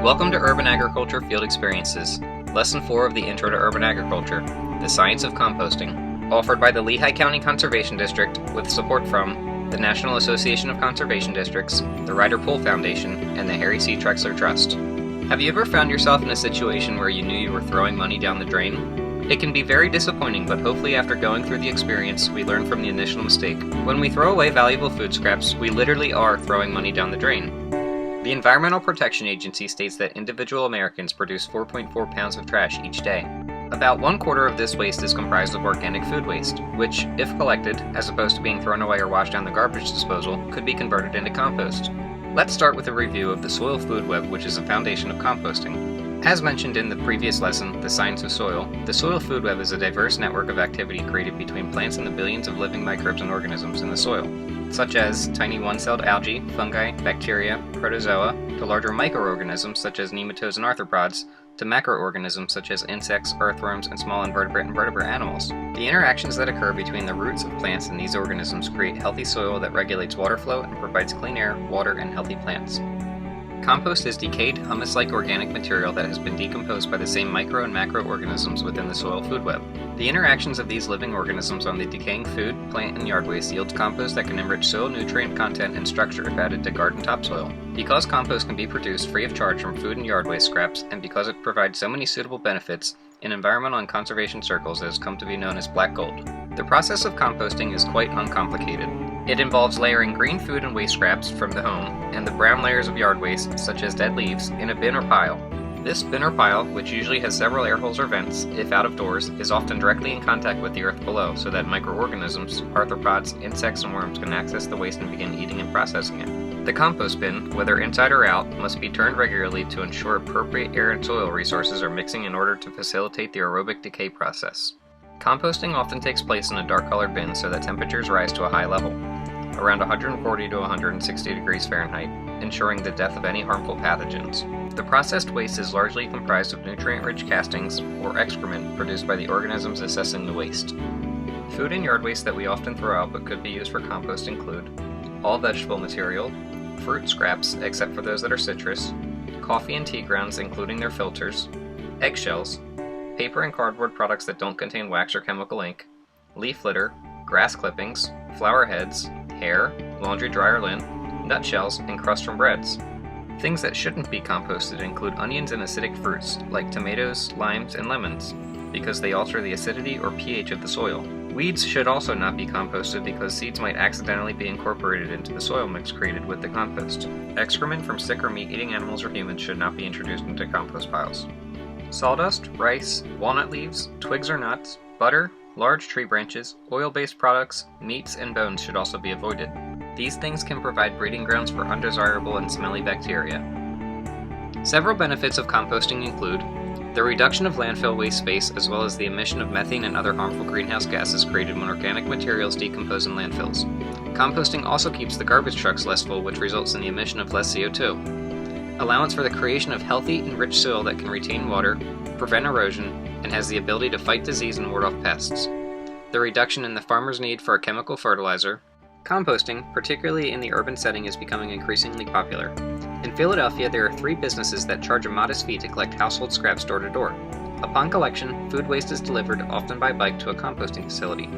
Welcome to Urban Agriculture Field Experiences, Lesson 4 of the Intro to Urban Agriculture, The Science of Composting, offered by the Lehigh County Conservation District with support from the National Association of Conservation Districts, the Ryder Pool Foundation, and the Harry C. Trexler Trust. Have you ever found yourself in a situation where you knew you were throwing money down the drain? It can be very disappointing, but hopefully after going through the experience, we learn from the initial mistake. When we throw away valuable food scraps, we literally are throwing money down the drain. The Environmental Protection Agency states that individual Americans produce 4.4 pounds of trash each day. About 1/4 of this waste is comprised of organic food waste, which, if collected, as opposed to being thrown away or washed down the garbage disposal, could be converted into compost. Let's start with a review of the soil food web, which is the foundation of composting. As mentioned in the previous lesson, The Science of Soil, the soil food web is a diverse network of activity created between plants and the billions of living microbes and organisms in the soil, such as tiny one-celled algae, fungi, bacteria, protozoa, to larger microorganisms such as nematodes and arthropods, to macroorganisms such as insects, earthworms, and small invertebrate and vertebrate animals. The interactions that occur between the roots of plants and these organisms create healthy soil that regulates water flow and provides clean air, water, and healthy plants. Compost is decayed, humus-like organic material that has been decomposed by the same micro and macroorganisms within the soil food web. The interactions of these living organisms on the decaying food, plant, and yard waste yields compost that can enrich soil nutrient content and structure if added to garden topsoil. Because compost can be produced free of charge from food and yard waste scraps, and because it provides so many suitable benefits, in environmental and conservation circles it has come to be known as black gold. The process of composting is quite uncomplicated. It involves layering green food and waste scraps from the home and the brown layers of yard waste, such as dead leaves, in a bin or pile. This bin or pile, which usually has several air holes or vents, if out of doors, is often directly in contact with the earth below so that microorganisms, arthropods, insects, and worms can access the waste and begin eating and processing it. The compost bin, whether inside or out, must be turned regularly to ensure appropriate air and soil resources are mixing in order to facilitate the aerobic decay process. Composting often takes place in a dark-colored bin so that temperatures rise to a high level, around 140 to 160 degrees Fahrenheit, ensuring the death of any harmful pathogens. The processed waste is largely comprised of nutrient-rich castings or excrement produced by the organisms assessing the waste. Food and yard waste that we often throw out but could be used for compost include all vegetable material, fruit scraps except for those that are citrus, coffee and tea grounds including their filters, eggshells, paper and cardboard products that don't contain wax or chemical ink, leaf litter, grass clippings, flower heads, hair, laundry dryer lint, nutshells, and crust from breads. Things that shouldn't be composted include onions and acidic fruits, like tomatoes, limes, and lemons, because they alter the acidity or pH of the soil. Weeds should also not be composted because seeds might accidentally be incorporated into the soil mix created with the compost. Excrement from sick or meat-eating animals or humans should not be introduced into compost piles. Sawdust, rice, walnut leaves, twigs or nuts, butter, large tree branches, oil-based products, meats, and bones should also be avoided. These things can provide breeding grounds for undesirable and smelly bacteria. Several benefits of composting include the reduction of landfill waste space as well as the emission of methane and other harmful greenhouse gases created when organic materials decompose in landfills. Composting also keeps the garbage trucks less full, which results in the emission of less CO2. Allowance for the creation of healthy and rich soil that can retain water, prevent erosion, and has the ability to fight disease and ward off pests. The reduction in the farmer's need for a chemical fertilizer. Composting, particularly in the urban setting, is becoming increasingly popular. In Philadelphia, there are 3 businesses that charge a modest fee to collect household scraps door to door. Upon collection, food waste is delivered, often by bike, to a composting facility.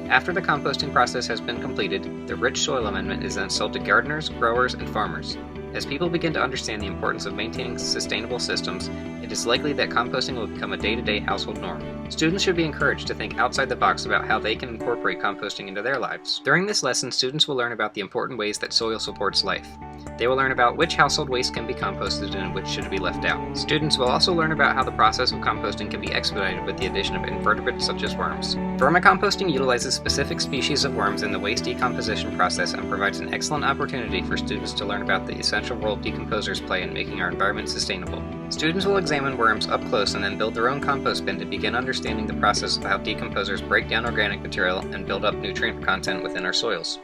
After the composting process has been completed, the rich soil amendment is then sold to gardeners, growers, and farmers. As people begin to understand the importance of maintaining sustainable systems, it is likely that composting will become a day-to-day household norm. Students should be encouraged to think outside the box about how they can incorporate composting into their lives. During this lesson, students will learn about the important ways that soil supports life. They will learn about which household waste can be composted and which should be left out. Students will also learn about how the process of composting can be expedited with the addition of invertebrates such as worms. Vermicomposting utilizes specific species of worms in the waste decomposition process and provides an excellent opportunity for students to learn about the essential role decomposers play in making our environment sustainable. Students will examine worms up close and then build their own compost bin to begin understanding the process of how decomposers break down organic material and build up nutrient content within our soils.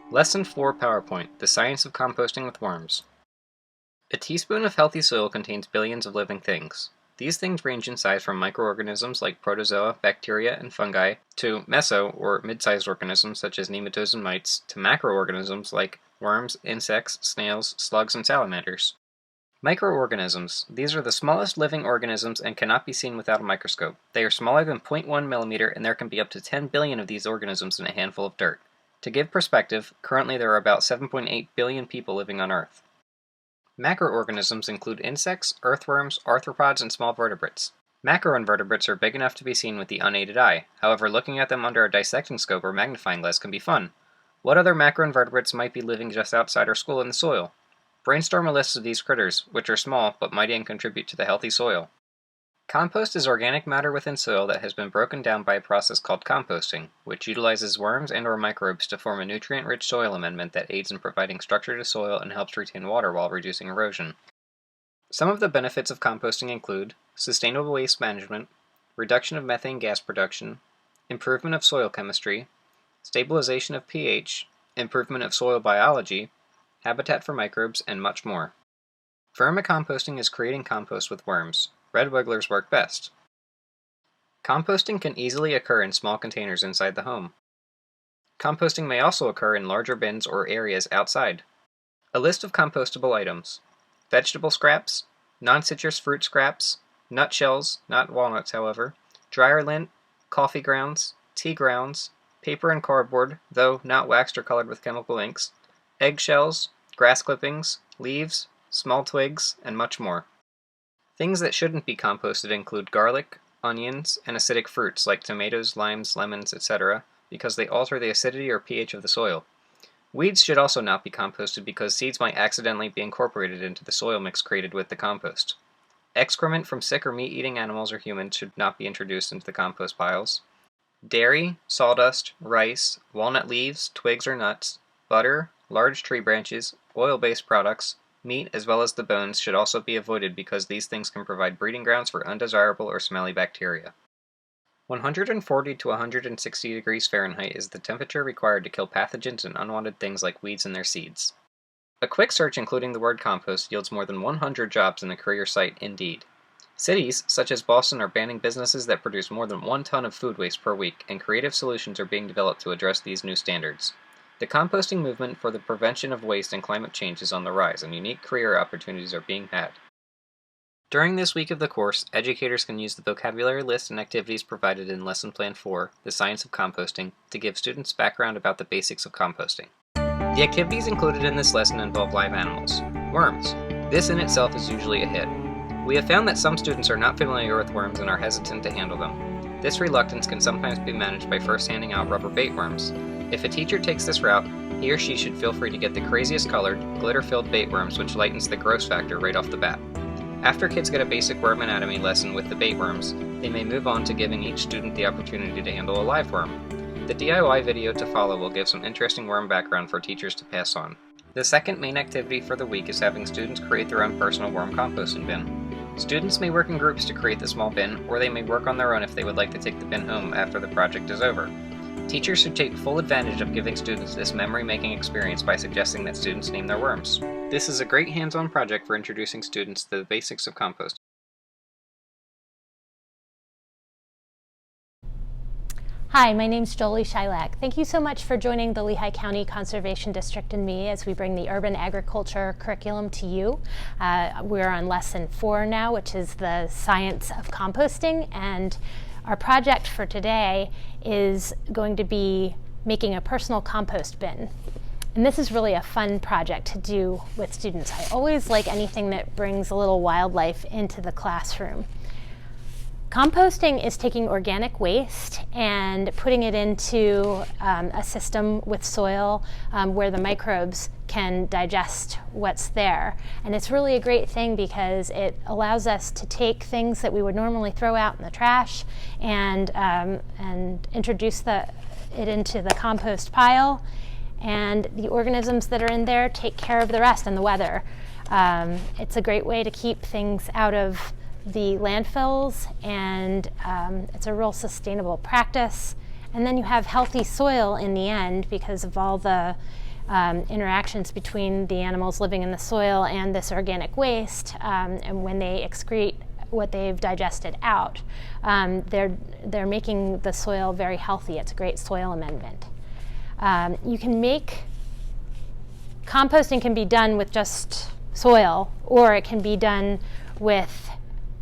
Lesson 4 PowerPoint, The Science of Composting with Worms. A teaspoon of healthy soil contains billions of living things. These things range in size from microorganisms like protozoa, bacteria, and fungi, to meso or mid-sized organisms such as nematodes and mites, to macroorganisms like worms, insects, snails, slugs, and salamanders. Microorganisms. These are the smallest living organisms and cannot be seen without a microscope. They are smaller than 0.1 millimeter, and there can be up to 10 billion of these organisms in a handful of dirt. To give perspective, currently there are about 7.8 billion people living on Earth. Macroorganisms include insects, earthworms, arthropods, and small vertebrates. Macroinvertebrates are big enough to be seen with the unaided eye. However, looking at them under a dissecting scope or magnifying glass can be fun. What other macroinvertebrates might be living just outside our school in the soil? Brainstorm a list of these critters, which are small but mighty and contribute to the healthy soil. Compost is organic matter within soil that has been broken down by a process called composting, which utilizes worms and/or microbes to form a nutrient-rich soil amendment that aids in providing structure to soil and helps retain water while reducing erosion. Some of the benefits of composting include sustainable waste management, reduction of methane gas production, improvement of soil chemistry, stabilization of pH, improvement of soil biology, habitat for microbes, and much more. Vermicomposting is creating compost with worms. Red wigglers work best. Composting can easily occur in small containers inside the home. Composting may also occur in larger bins or areas outside. A list of compostable items: vegetable scraps, non-citrus fruit scraps, nut shells, not walnuts however, dryer lint, coffee grounds, tea grounds, paper and cardboard, though not waxed or colored with chemical inks, eggshells, grass clippings, leaves, small twigs, and much more. Things that shouldn't be composted include garlic, onions, and acidic fruits like tomatoes, limes, lemons, etc., because they alter the acidity or pH of the soil. Weeds should also not be composted because seeds might accidentally be incorporated into the soil mix created with the compost. Excrement from sick or meat-eating animals or humans should not be introduced into the compost piles. Dairy, sawdust, rice, walnut leaves, twigs or nuts, butter, large tree branches, oil-based products, meat, as well as the bones should also be avoided because these things can provide breeding grounds for undesirable or smelly bacteria. 140 to 160 degrees Fahrenheit is the temperature required to kill pathogens and unwanted things like weeds and their seeds. A quick search including the word compost yields more than 100 jobs in the career site Indeed. Cities, such as Boston, are banning businesses that produce more than 1 ton of food waste per week, and creative solutions are being developed to address these new standards. The composting movement for the prevention of waste and climate change is on the rise, and unique career opportunities are being had. During this week of the course, educators can use the vocabulary list and activities provided in Lesson Plan 4, The Science of Composting, to give students background about the basics of composting. The activities included in this lesson involve live animals. Worms. This in itself is usually a hit. We have found that some students are not familiar with worms and are hesitant to handle them. This reluctance can sometimes be managed by first handing out rubber bait worms. If a teacher takes this route, he or she should feel free to get the craziest colored, glitter-filled bait worms, which lightens the gross factor right off the bat. After kids get a basic worm anatomy lesson with the bait worms, they may move on to giving each student the opportunity to handle a live worm. The DIY video to follow will give some interesting worm background for teachers to pass on. The second main activity for the week is having students create their own personal worm composting bin. Students may work in groups to create the small bin, or they may work on their own if they would like to take the bin home after the project is over. Teachers should take full advantage of giving students this memory-making experience by suggesting that students name their worms. This is a great hands-on project for introducing students to the basics of composting. Hi, my name's Jolie Shilak. Thank you so much for joining the Lehigh County Conservation District and me as we bring the urban agriculture curriculum to you. We're on lesson 4 now, which is the science of composting, and our project for today is going to be making a personal compost bin. And this is really a fun project to do with students. I always like anything that brings a little wildlife into the classroom. Composting is taking organic waste and putting it into a system with soil where the microbes can digest what's there. And it's really a great thing because it allows us to take things that we would normally throw out in the trash and introduce it into the compost pile. And the organisms that are in there take care of the rest and the weather. It's a great way to keep things out of the landfills, and it's a real sustainable practice. And then you have healthy soil in the end because of all the interactions between the animals living in the soil and this organic waste, and when they excrete what they've digested out, they're making the soil very healthy. It's a great soil amendment. Composting can be done with just soil, or it can be done with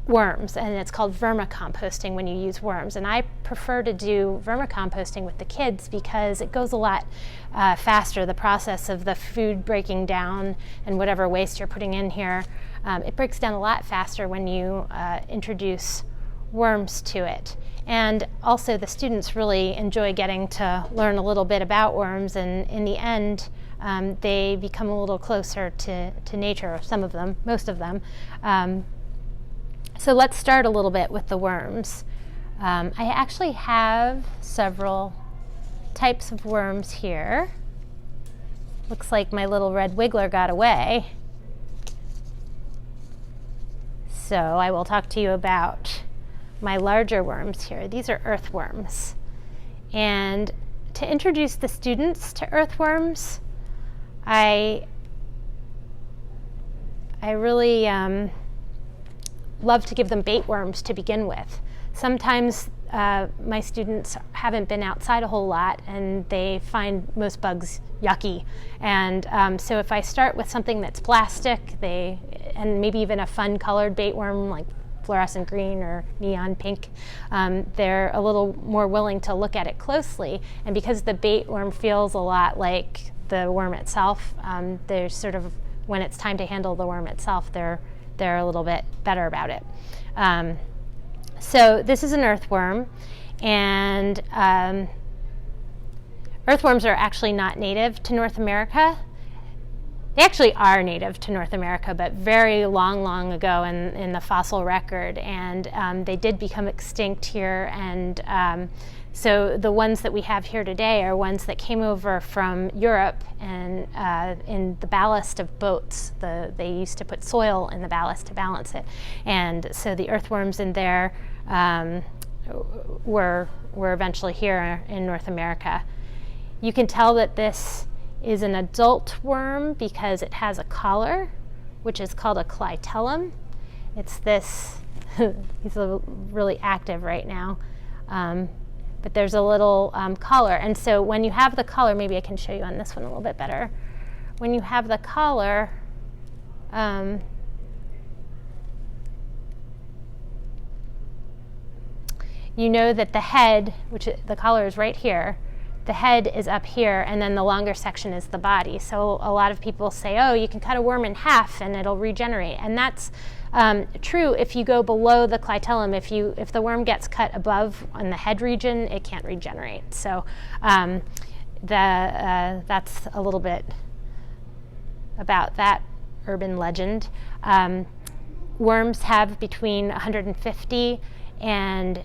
worms, and it's called vermicomposting when you use worms. And I prefer to do vermicomposting with the kids because it goes a lot faster. The process of the food breaking down and whatever waste you're putting in here, it breaks down a lot faster when you introduce worms to it. And also the students really enjoy getting to learn a little bit about worms, and in the end they become a little closer to nature, some of them, most of them. So let's start a little bit with the worms. I actually have several types of worms here. Looks like my little red wiggler got away. So I will talk to you about my larger worms here. These are earthworms. And to introduce the students to earthworms, I really love to give them bait worms to begin with. Sometimes my students haven't been outside a whole lot and they find most bugs yucky. And so if I start with something that's plastic, and maybe even a fun colored bait worm like fluorescent green or neon pink, they're a little more willing to look at it closely. And because the bait worm feels a lot like the worm itself, they're sort of, when it's time to handle the worm itself, they're a little bit better about it. So this is an earthworm, and earthworms are actually not native to North America. They actually are native to North America, but very long ago in the fossil record, and they did become extinct here. And so the ones that we have here today are ones that came over from Europe, and in the ballast of boats. They used to put soil in the ballast to balance it, and so the earthworms in there were eventually here in North America. You can tell that this is an adult worm because it has a collar, which is called a clitellum. It's this, he's really active right now, but there's a little collar. And so when you have the collar, maybe I can show you on this one a little bit better. When you have the collar, you know that the head, the collar is right here, the head is up here, and then the longer section is the body. So a lot of people say, oh, you can cut a worm in half and it'll regenerate. And that's true if you go below the clitellum. If the worm gets cut above in the head region, it can't regenerate. So that's a little bit about that urban legend. Worms have between 150 and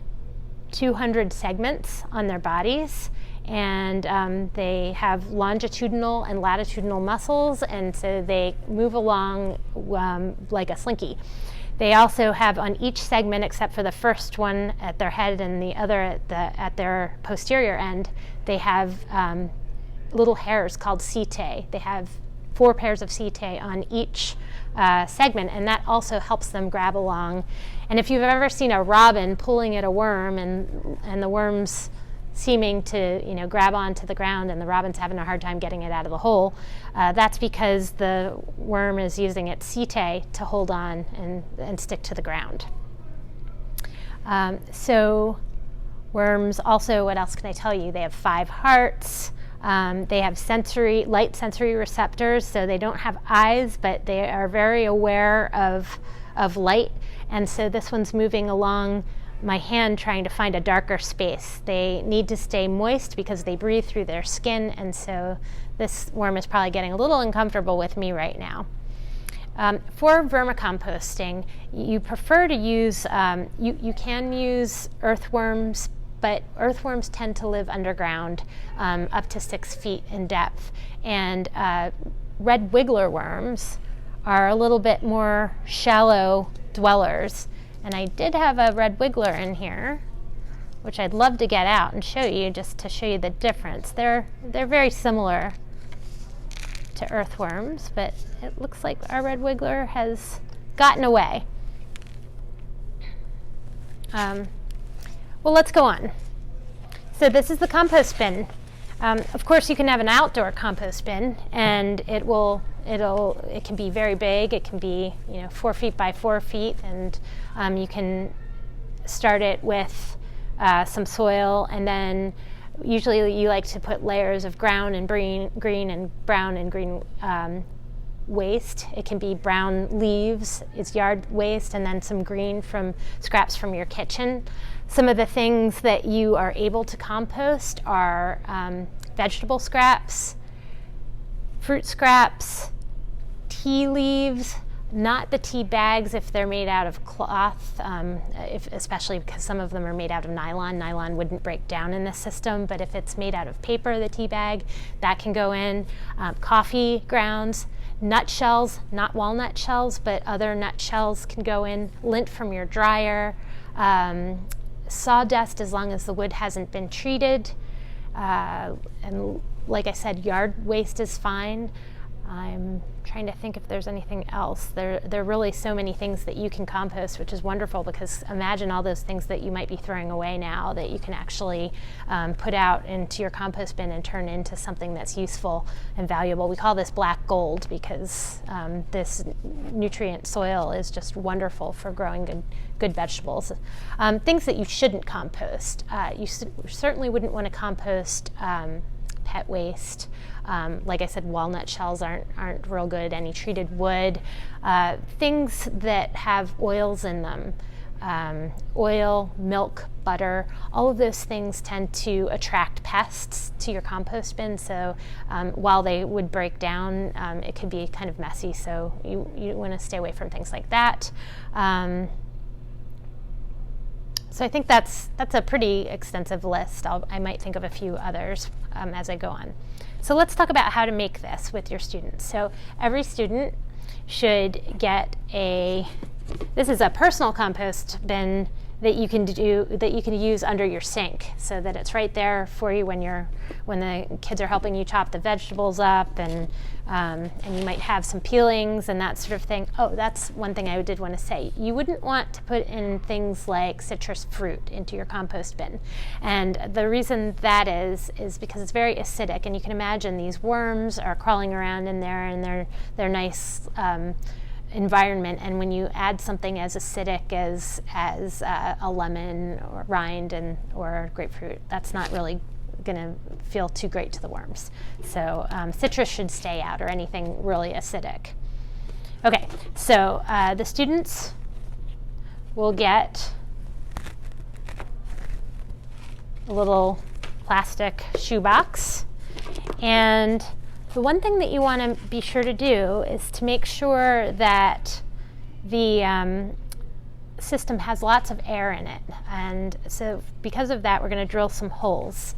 200 segments on their bodies, and they have longitudinal and latitudinal muscles, and so they move along like a slinky. They also have on each segment, except for the first one at their head and the other at their posterior end, they have little hairs called setae. They have 4 pairs of setae on each segment, and that also helps them grab along. And if you've ever seen a robin pulling at a worm and the worm's seeming to grab onto the ground and the robin's having a hard time getting it out of the hole, that's because the worm is using its setae to hold on and stick to the ground. So worms also, what else can I tell you? They have 5 hearts. They have light sensory receptors, so they don't have eyes, but they are very aware of light. And so this one's moving along my hand trying to find a darker space. They need to stay moist because they breathe through their skin, and so this worm is probably getting a little uncomfortable with me right now. For vermicomposting, you prefer to use, you can use earthworms, but earthworms tend to live underground up to 6 feet in depth. And red wiggler worms are a little bit more shallow dwellers. And I did have a red wiggler in here, which I'd love to get out and show you, just to show you the difference. They're very similar to earthworms, but it looks like our red wiggler has gotten away. Well, let's go on. So this is the compost bin. Of course, you can have an outdoor compost bin, and it will It can be very big. It can be 4 feet by 4 feet, and you can start it with some soil, and then usually you like to put layers of brown and green and brown and green waste. It can be brown leaves, it's yard waste, and then some green from scraps from your kitchen. Some of the things that you are able to compost are vegetable scraps, fruit scraps, tea leaves, not the tea bags if they're made out of cloth, especially because some of them are made out of nylon. Nylon wouldn't break down in this system, but if it's made out of paper, the tea bag, that can go in. Coffee grounds, nut shells, not walnut shells, but other nut shells can go in. Lint from your dryer, sawdust as long as the wood hasn't been treated, and like I said, yard waste is fine. I'm trying to think if there's anything else. There are really so many things that you can compost, which is wonderful, because imagine all those things that you might be throwing away now that you can actually put out into your compost bin and turn into something that's useful and valuable. We call this black gold because this nutrient soil is just wonderful for growing good vegetables. Things that you shouldn't compost. You certainly wouldn't want to compost pet waste. Like I said, walnut shells aren't real good. Any treated wood, things that have oils in them, oil, milk, butter, all of those things tend to attract pests to your compost bin. So while they would break down, it could be kind of messy. So you want to stay away from things like that. So I think that's a pretty extensive list. I might think of a few others as I go on. So let's talk about how to make this with your students. So every student should get this is a personal compost bin that you can use under your sink, so that it's right there for you when the kids are helping you chop the vegetables up, and you might have some peelings and that sort of thing. Oh, that's one thing I did want to say. You wouldn't want to put in things like citrus fruit into your compost bin, and the reason that is because it's very acidic, and you can imagine these worms are crawling around in there, and they're nice environment, and when you add something as acidic as a lemon or rind or grapefruit, that's not really going to feel too great to the worms. So citrus should stay out, or anything really acidic. Okay, so the students will get a little plastic shoebox, and the one thing that you want to be sure to do is to make sure that the system has lots of air in it. And so because of that, we're going to drill some holes.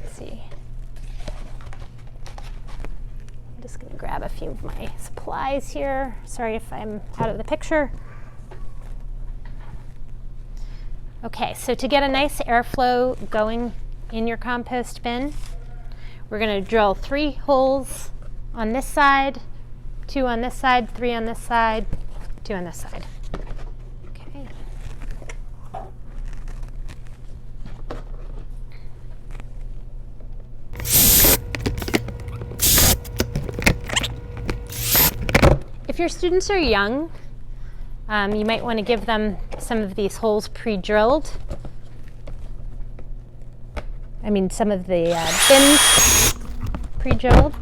Let's see. I'm just going to grab a few of my supplies here. Sorry if I'm out of the picture. Okay, so to get a nice airflow going in your compost bin, we're going to drill 3 holes on this side, 2 on this side, 3 on this side, 2 on this side. Okay. If your students are young, you might want to give them some of these holes pre-drilled. I mean, some of the bins pre-drilled.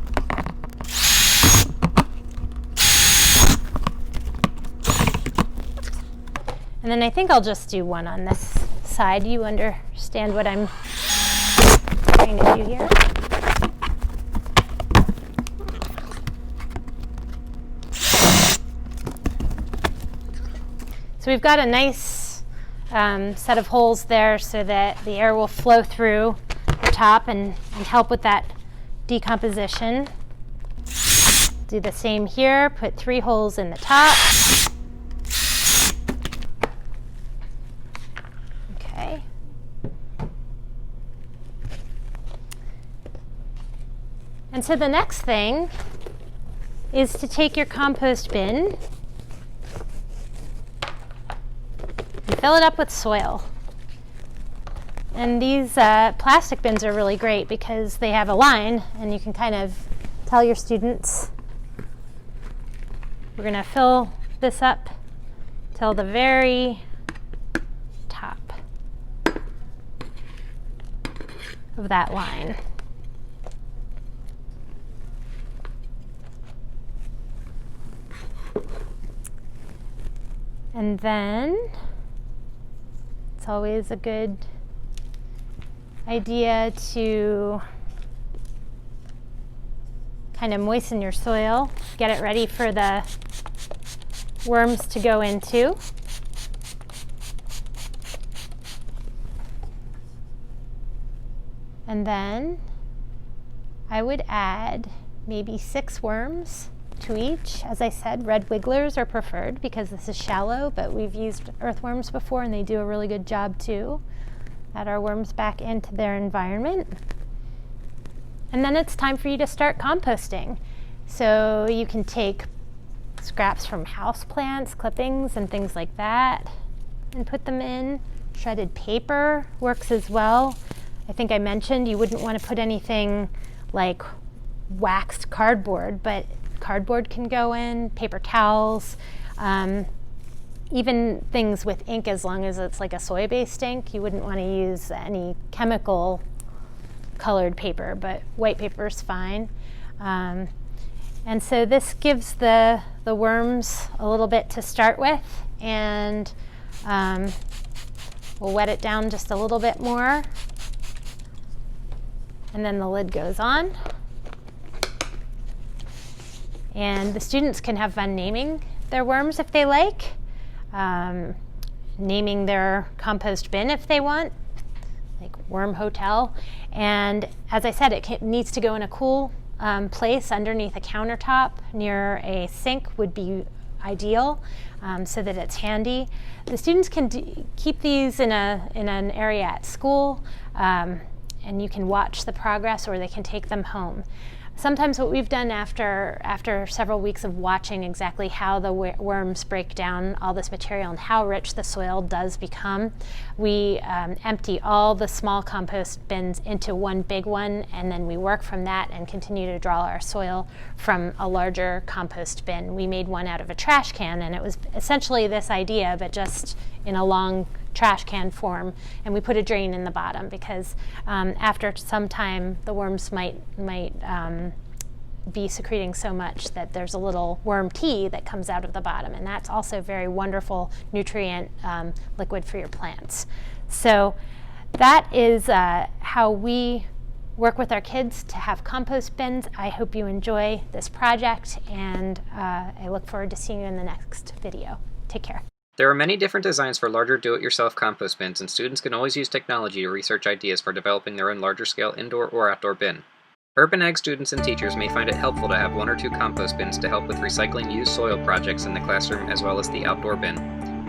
And then I think I'll just do one on this side. You understand what I'm trying to do here? So we've got a nice set of holes there so that the air will flow through the top and help with that decomposition. Do the same here, put 3 holes in the top. Okay. And so the next thing is to take your compost bin and fill it up with soil. And these plastic bins are really great because they have a line, and you can kind of tell your students we're going to fill this up till the very top of that line. And then it's always a good idea to kind of moisten your soil, get it ready for the worms to go into. And then I would add maybe 6 worms to each. As I said, red wigglers are preferred because this is shallow, but we've used earthworms before and they do a really good job too. Add our worms back into their environment. And then it's time for you to start composting. So you can take scraps from house plants, clippings, and things like that, and put them in. Shredded paper works as well. I think I mentioned you wouldn't want to put anything like waxed cardboard, but cardboard can go in, paper towels, even things with ink, as long as it's like a soy-based ink. You wouldn't want to use any chemical colored paper, but white paper is fine. And so this gives the worms a little bit to start with, and we'll wet it down just a little bit more. And then the lid goes on. And the students can have fun naming their worms if they like, naming their compost bin if they want, like Worm Hotel. And as I said, it needs to go in a cool place underneath a countertop near a sink would be ideal, so that it's handy. The students can keep these in an area at school, and you can watch the progress, or they can take them home. Sometimes what we've done after several weeks of watching exactly how the worms break down all this material and how rich the soil does become, we empty all the small compost bins into one big one, and then we work from that and continue to draw our soil from a larger compost bin. We made one out of a trash can, and it was essentially this idea, but just in a long trash can form, and we put a drain in the bottom because after some time the worms might be secreting so much that there's a little worm tea that comes out of the bottom, and that's also very wonderful nutrient liquid for your plants. So that is how we work with our kids to have compost bins. I hope you enjoy this project, and I look forward to seeing you in the next video. Take care. There are many different designs for larger do-it-yourself compost bins, and students can always use technology to research ideas for developing their own larger-scale indoor or outdoor bin. Urban Ag students and teachers may find it helpful to have 1 or 2 compost bins to help with recycling used soil projects in the classroom as well as the outdoor bin,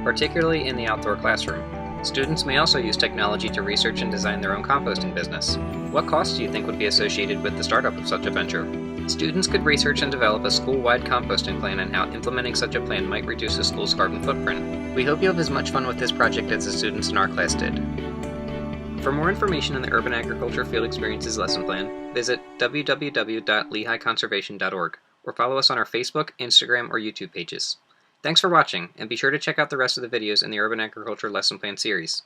particularly in the outdoor classroom. Students may also use technology to research and design their own composting business. What costs do you think would be associated with the startup of such a venture? Students could research and develop a school-wide composting plan and how implementing such a plan might reduce the school's carbon footprint. We hope you have as much fun with this project as the students in our class did. For more information on the Urban Agriculture Field Experiences lesson plan, visit www.lehighconservation.org or follow us on our Facebook, Instagram, or YouTube pages. Thanks for watching, and be sure to check out the rest of the videos in the Urban Agriculture Lesson Plan series.